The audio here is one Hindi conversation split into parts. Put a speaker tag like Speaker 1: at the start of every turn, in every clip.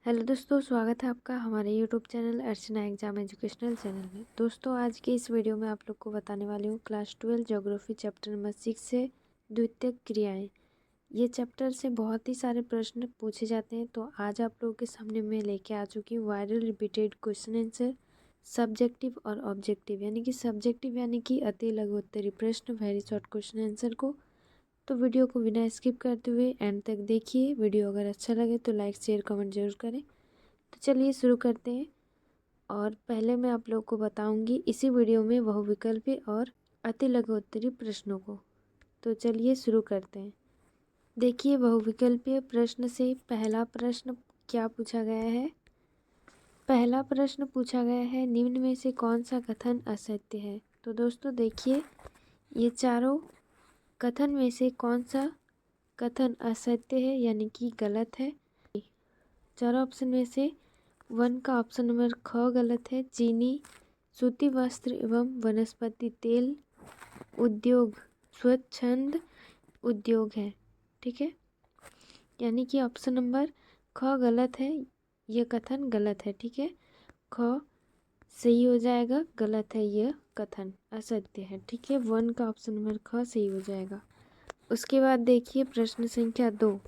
Speaker 1: हेलो दोस्तों, स्वागत है आपका हमारे यूट्यूब चैनल अर्चना एग्जाम एजुकेशनल चैनल में। दोस्तों, आज की इस वीडियो में आप लोग को बताने वाली हूँ क्लास 12 ज्योग्राफी चैप्टर नंबर 6 से द्वितीयक क्रियाएं। ये चैप्टर से बहुत ही सारे प्रश्न पूछे जाते हैं, तो आज आप लोगों के सामने मैं लेके आ चुकी हूँ viral repeated question answer subjective और ऑब्जेक्टिव, यानी कि सब्जेक्टिव यानी कि अति लघु उत्तरीय प्रश्न वेरी शॉर्ट क्वेश्चन आंसर को। तो वीडियो को बिना स्किप करते हुए एंड तक देखिए। वीडियो अगर अच्छा लगे तो लाइक शेयर कमेंट जरूर करें। तो चलिए शुरू करते हैं। और पहले मैं आप लोग को बताऊंगी इसी वीडियो में बहुविकल्पी और अति लघु उत्तरीय प्रश्नों को। तो चलिए शुरू करते हैं। देखिए, बहुविकल्पीय प्रश्न से पहला प्रश्न क्या पूछा गया है। पहला प्रश्न पूछा गया है, निम्न में से कौन सा कथन असत्य है। तो दोस्तों देखिए, ये चारों कथन में से कौन सा कथन असत्य है यानी कि गलत है। चारों ऑप्शन में से 1 का ऑप्शन नंबर ख गलत है। चीनी, सूती वस्त्र एवं वनस्पति तेल उद्योग स्वच्छंद उद्योग है। ठीक है, यानी कि ऑप्शन नंबर ख गलत है, यह कथन गलत है। ठीक है, ख सही हो जाएगा, गलत है यह कथन, असत्य है। ठीक है, 1 का ऑप्शन नंबर ख सही हो जाएगा। उसके बाद देखिए प्रश्न संख्या 2।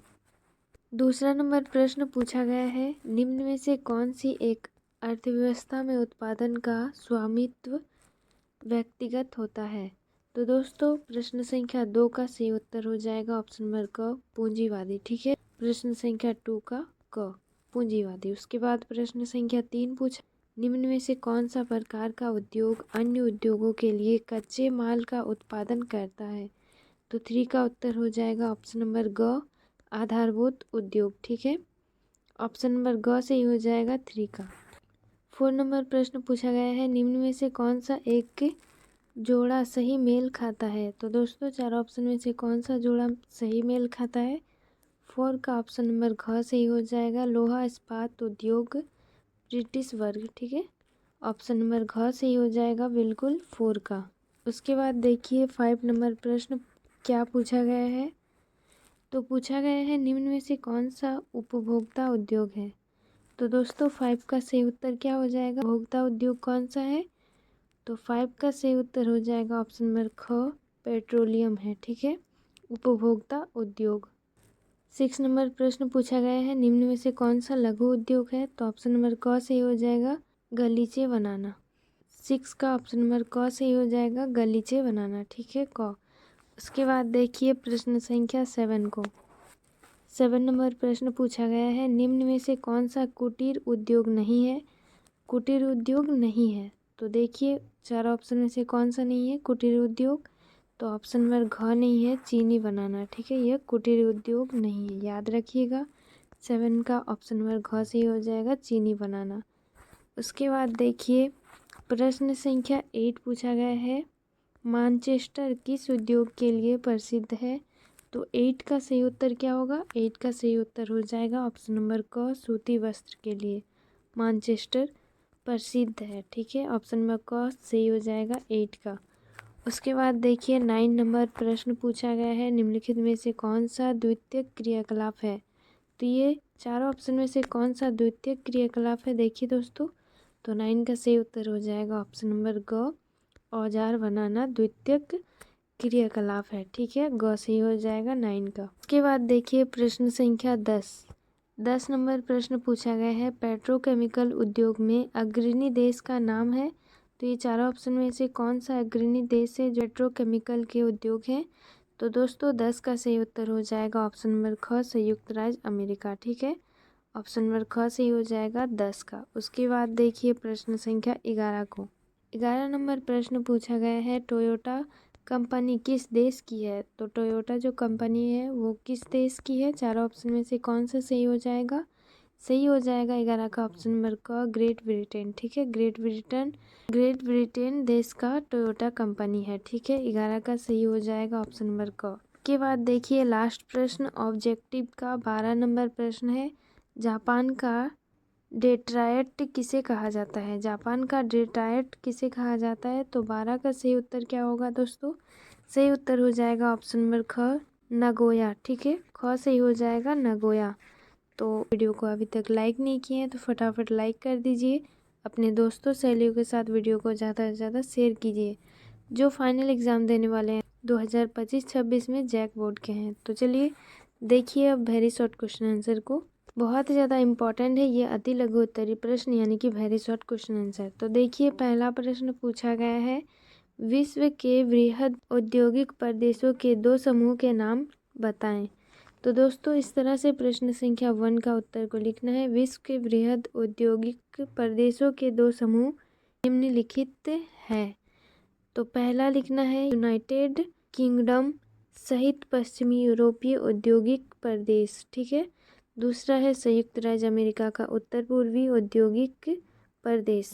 Speaker 1: दूसरा नंबर प्रश्न पूछा गया है, निम्न में से कौन सी एक अर्थव्यवस्था में उत्पादन का स्वामित्व व्यक्तिगत होता है। तो दोस्तों प्रश्न संख्या 2 का सही उत्तर हो जाएगा ऑप्शन नंबर क पूंजीवादी। ठीक है, प्रश्न संख्या 2 का क पूंजीवादी। उसके बाद प्रश्न संख्या 3 पूछा, निम्न में से कौन सा प्रकार का उद्योग अन्य उद्योगों के लिए कच्चे माल का उत्पादन करता है। तो 3 का उत्तर हो जाएगा ऑप्शन नंबर ग आधारभूत उद्योग। ठीक है, ऑप्शन नंबर ग सही हो जाएगा 3 का। 4 नंबर प्रश्न पूछा गया है, निम्न में से कौन सा एक जोड़ा सही मेल खाता है। तो दोस्तों चार ऑप्शन में से कौन सा जोड़ा सही मेल खाता है। 4 का ऑप्शन नंबर घ सही हो जाएगा, लोहा इस्पात उद्योग ब्रिटिश वर्ग। ठीक है, ऑप्शन नंबर घ सही हो जाएगा बिल्कुल 4 का। उसके बाद देखिए 5 नंबर प्रश्न क्या पूछा गया है। तो पूछा गया है, निम्न में से कौन सा उपभोक्ता उद्योग है। तो दोस्तों 5 का सही उत्तर क्या हो जाएगा, उपभोक्ता उद्योग कौन सा है। तो 5 का सही उत्तर हो जाएगा ऑप्शन नंबर ख पेट्रोलियम है। ठीक है, उपभोक्ता उद्योग। 6 नंबर प्रश्न पूछा गया है, निम्न में से कौन सा लघु उद्योग है। तो ऑप्शन नंबर क सही हो जाएगा गलीचे बनाना। 6 का ऑप्शन नंबर क सही हो जाएगा गलीचे बनाना। ठीक है, क। उसके बाद देखिए प्रश्न संख्या 7 को। 7 नंबर प्रश्न पूछा गया है, निम्न में से कौन सा कुटीर उद्योग नहीं है। कुटीर उद्योग नहीं है, तो देखिए चार ऑप्शन में से कौन सा नहीं है कुटीर उद्योग। तो ऑप्शन नंबर घ नहीं है, चीनी बनाना। ठीक है, यह कुटीर उद्योग नहीं है, याद रखिएगा। 7 का ऑप्शन नंबर घ सही हो जाएगा, चीनी बनाना। उसके बाद देखिए प्रश्न संख्या 8 पूछा गया है, मानचेस्टर किस उद्योग के लिए प्रसिद्ध है। तो 8 का सही उत्तर क्या होगा, 8 का सही उत्तर हो जाएगा ऑप्शन नंबर क सूती वस्त्र के लिए मानचेस्टर प्रसिद्ध है। ठीक है, ऑप्शन नंबर क सही हो जाएगा 8 का। उसके बाद देखिए 9 नंबर प्रश्न पूछा गया है, निम्नलिखित में से कौन सा द्वितीयक क्रियाकलाप है। तो ये चारों ऑप्शन में से कौन सा द्वितीयक क्रियाकलाप है। देखिए दोस्तों, तो 9 का सही उत्तर हो जाएगा ऑप्शन नंबर ग औजार बनाना द्वितीयक क्रियाकलाप है। ठीक है, ग सही हो जाएगा 9 का। उसके बाद देखिए प्रश्न संख्या 10 नंबर प्रश्न पूछा गया है, पेट्रोकेमिकल उद्योग में अग्रणी देश का नाम है। तो ये चारों ऑप्शन में से कौन सा अग्रणी देश है जो पेट्रोकेमिकल के उद्योग है। तो दोस्तों 10 का सही उत्तर हो जाएगा ऑप्शन नंबर ख संयुक्त राज्य अमेरिका। ठीक है, ऑप्शन नंबर ख सही हो जाएगा 10 का। उसके बाद देखिए प्रश्न संख्या 11 को। 11 नंबर प्रश्न पूछा गया है, टोयोटा कंपनी किस देश की है। तो टोयोटा जो कंपनी है वो किस देश की है। चारों ऑप्शन में से कौन सा सही हो जाएगा, सही हो जाएगा 11 का ऑप्शन नंबर क ग्रेट ब्रिटेन। ठीक है, ग्रेट ब्रिटेन देश का टोयोटा कंपनी है। ठीक है, 11 का सही हो जाएगा ऑप्शन नंबर क। के बाद देखिए लास्ट प्रश्न ऑब्जेक्टिव का 12 नंबर प्रश्न है, जापान का डेट्रायट किसे कहा जाता है। जापान का डेट्रायट किसे कहा जाता है। तो 12 का सही उत्तर क्या होगा दोस्तों, सही उत्तर हो जाएगा ऑप्शन नंबर ख नगोया। ठीक है, ख सही हो जाएगा नगोया। तो वीडियो को अभी तक लाइक नहीं किए हैं तो फटाफट लाइक कर दीजिए। अपने दोस्तों सहेलियों के साथ वीडियो को ज़्यादा से ज़्यादा शेयर कीजिए, जो फाइनल एग्ज़ाम देने वाले हैं 2025-26 में जैक बोर्ड के हैं। तो चलिए देखिए अब वेरी शॉर्ट क्वेश्चन आंसर को। बहुत ज़्यादा इम्पॉर्टेंट है ये अति लघु उत्तरीय प्रश्न, यानी कि वेरी शॉर्ट क्वेश्चन आंसर। तो देखिए पहला प्रश्न पूछा गया है, विश्व के वृहद औद्योगिक प्रदेशों के 2 समूह के नाम बताएं। तो दोस्तों इस तरह से प्रश्न संख्या 1 का उत्तर को लिखना है। विश्व के वृहद औद्योगिक प्रदेशों के 2 समूह निम्नलिखित है। तो पहला लिखना है यूनाइटेड किंगडम सहित पश्चिमी यूरोपीय औद्योगिक प्रदेश, ठीक है। दूसरा है संयुक्त राज्य अमेरिका का उत्तर पूर्वी औद्योगिक प्रदेश।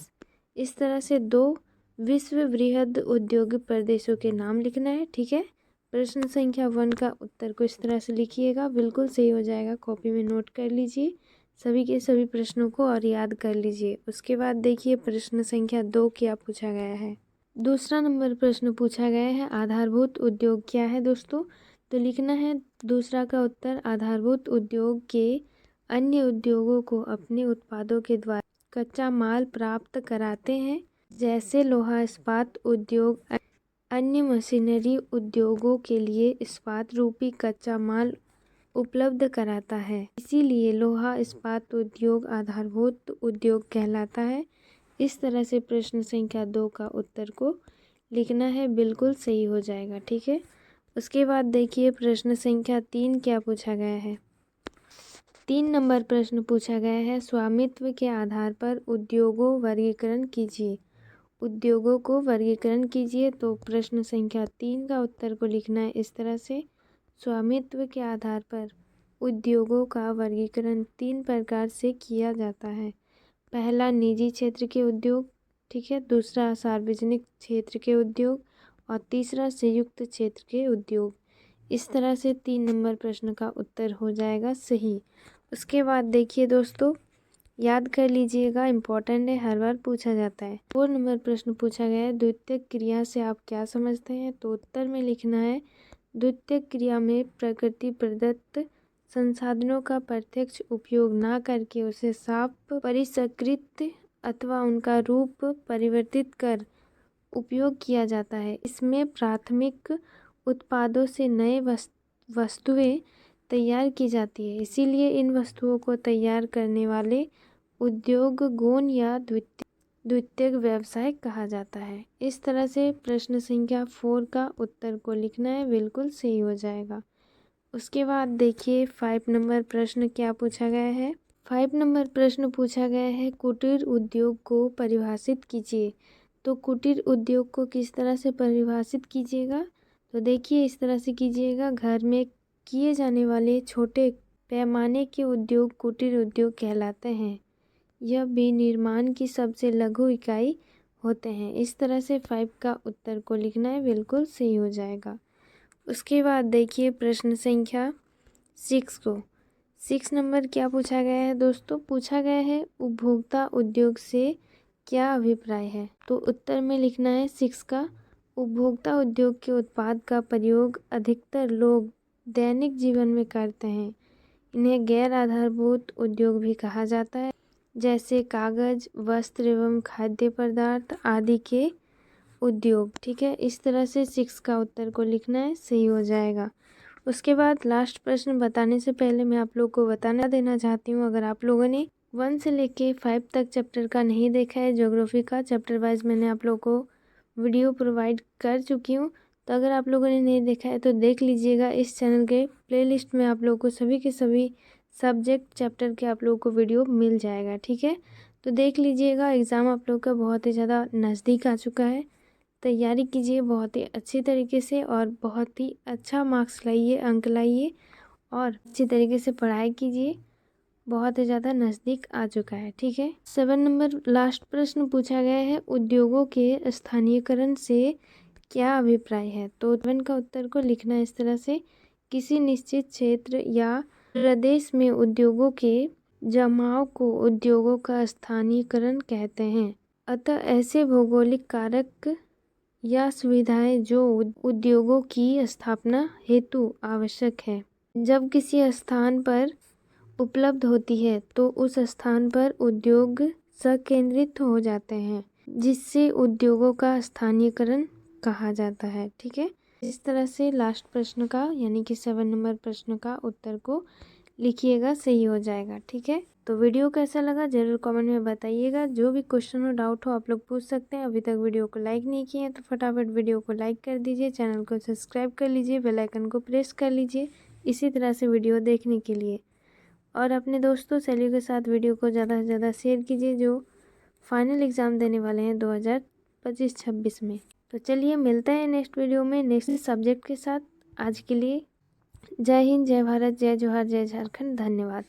Speaker 1: इस तरह से 2 विश्व वृहद औद्योगिक प्रदेशों के नाम लिखना है, ठीक है। प्रश्न संख्या 1 का उत्तर को इस तरह से लिखिएगा, बिल्कुल सही हो जाएगा। कॉपी में नोट कर लीजिए सभी के सभी प्रश्नों को और याद कर लीजिए। उसके बाद देखिए प्रश्न संख्या 2 क्या पूछा गया है। दूसरा नंबर प्रश्न पूछा गया है, आधारभूत उद्योग क्या है दोस्तों। तो लिखना है दूसरा का उत्तर, आधारभूत उद्योग के अन्य उद्योगों को अपने उत्पादों के द्वारा कच्चा माल प्राप्त कराते हैं, जैसे लोहा इस्पात उद्योग अन्य मशीनरी उद्योगों के लिए इस्पात रूपी कच्चा माल उपलब्ध कराता है। इसीलिए लोहा इस्पात उद्योग आधारभूत उद्योग कहलाता है। इस तरह से प्रश्न संख्या 2 का उत्तर को लिखना है, बिल्कुल सही हो जाएगा, ठीक है। उसके बाद देखिए प्रश्न संख्या 3 क्या पूछा गया है। 3 नंबर प्रश्न पूछा गया है, स्वामित्व के आधार पर उद्योगों वर्गीकरण कीजिए। उद्योगों को वर्गीकरण कीजिए। तो प्रश्न संख्या 3 का उत्तर को लिखना है इस तरह से, स्वामित्व के आधार पर उद्योगों का वर्गीकरण 3 प्रकार से किया जाता है। पहला निजी क्षेत्र के उद्योग, ठीक है। दूसरा सार्वजनिक क्षेत्र के उद्योग और तीसरा संयुक्त क्षेत्र के उद्योग। इस तरह से 3 नंबर प्रश्न का उत्तर हो जाएगा सही। उसके बाद देखिए दोस्तों, याद कर लीजिएगा, इम्पोर्टेंट है, हर बार पूछा जाता है। 4 नंबर प्रश्न पूछा गया है, द्वितीयक क्रिया से आप क्या समझते हैं। तो उत्तर में लिखना है, द्वितीयक क्रिया में प्रकृति प्रदत्त संसाधनों का प्रत्यक्ष उपयोग न करके उसे साफ परिष्कृत अथवा उनका रूप परिवर्तित कर उपयोग किया जाता है। इसमें प्राथमिक उत्पादों से नए वस्तुएं तैयार की जाती है। इसीलिए इन वस्तुओं को तैयार करने वाले उद्योग गौण या द्वितीयक व्यवसाय कहा जाता है। इस तरह से प्रश्न संख्या 4 का उत्तर को लिखना है, बिल्कुल सही हो जाएगा। उसके बाद देखिए 5 नंबर प्रश्न क्या पूछा गया है। 5 नंबर प्रश्न पूछा गया है, कुटीर उद्योग को परिभाषित कीजिए। तो कुटीर उद्योग को किस तरह से परिभाषित कीजिएगा। तो देखिए इस तरह से कीजिएगा, घर में किए जाने वाले छोटे पैमाने के उद्योग कुटीर उद्योग कहलाते हैं। यह विनिर्माण की सबसे लघु इकाई होते हैं। इस तरह से 5 का उत्तर को लिखना है, बिल्कुल सही हो जाएगा। उसके बाद देखिए प्रश्न संख्या 6 को। 6 नंबर क्या पूछा गया है दोस्तों। पूछा गया है, उपभोक्ता उद्योग से क्या अभिप्राय है। तो उत्तर में लिखना है 6 का, उपभोक्ता उद्योग के उत्पाद का प्रयोग अधिकतर लोग दैनिक जीवन में करते हैं। इन्हें गैर आधारभूत उद्योग भी कहा जाता है, जैसे कागज, वस्त्र एवं खाद्य पदार्थ आदि के उद्योग, ठीक है। इस तरह से 6 का उत्तर को लिखना है, सही हो जाएगा। उसके बाद लास्ट प्रश्न बताने से पहले मैं आप लोग को बताना देना चाहती हूँ, अगर आप लोगों ने 1 से लेके 5 तक चैप्टर का नहीं देखा है, ज्योग्राफी का चैप्टर वाइज मैंने आप लोग को वीडियो प्रोवाइड कर चुकी हूँ। तो अगर आप लोगों ने नहीं देखा है तो देख लीजिएगा, इस चैनल के प्लेलिस्ट में आप लोग को सभी के सभी सब्जेक्ट चैप्टर के आप लोगों को वीडियो मिल जाएगा, ठीक है। तो देख लीजिएगा, एग्ज़ाम आप लोग का बहुत ही ज़्यादा नज़दीक आ चुका है। तैयारी कीजिए बहुत ही अच्छी तरीके से और बहुत ही अच्छा मार्क्स लाइए, अंक लाइए और अच्छी तरीके से पढ़ाई कीजिए। बहुत ही ज़्यादा नज़दीक आ चुका है, ठीक है। 7 नंबर लास्ट प्रश्न पूछा गया है, उद्योगों के स्थानीयकरण से क्या अभिप्राय है। तो 7 का उत्तर को लिखना है इस तरह से, किसी निश्चित क्षेत्र या प्रदेश में उद्योगों के जमाव को उद्योगों का स्थानीयकरण कहते हैं। अतः ऐसे भौगोलिक कारक या सुविधाएं जो उद्योगों की स्थापना हेतु आवश्यक है। जब किसी स्थान पर उपलब्ध होती है तो उस स्थान पर उद्योग संकेंद्रित हो जाते हैं, जिससे उद्योगों का स्थानीयकरण कहा जाता है। ठीक है, इस तरह से लास्ट प्रश्न का यानी कि 7 नंबर प्रश्न का उत्तर को लिखिएगा, सही हो जाएगा। ठीक है, तो वीडियो कैसा लगा ज़रूर कमेंट में बताइएगा। जो भी क्वेश्चन हो, डाउट हो, आप लोग पूछ सकते हैं। अभी तक वीडियो को लाइक नहीं किए हैं तो फटाफट वीडियो को लाइक कर दीजिए, चैनल को सब्सक्राइब कर लीजिए, बेल आइकन को प्रेस कर लीजिए इसी तरह से वीडियो देखने के लिए। और अपने दोस्तों सहेलियों के साथ वीडियो को ज़्यादा से ज़्यादा शेयर कीजिए, जो फाइनल एग्ज़ाम देने वाले हैं 2025-26 में। तो चलिए मिलता है नेक्स्ट वीडियो में नेक्स्ट सब्जेक्ट के साथ। आज के लिए जय हिंद, जय भारत, जय जोहार, जय झारखंड। धन्यवाद।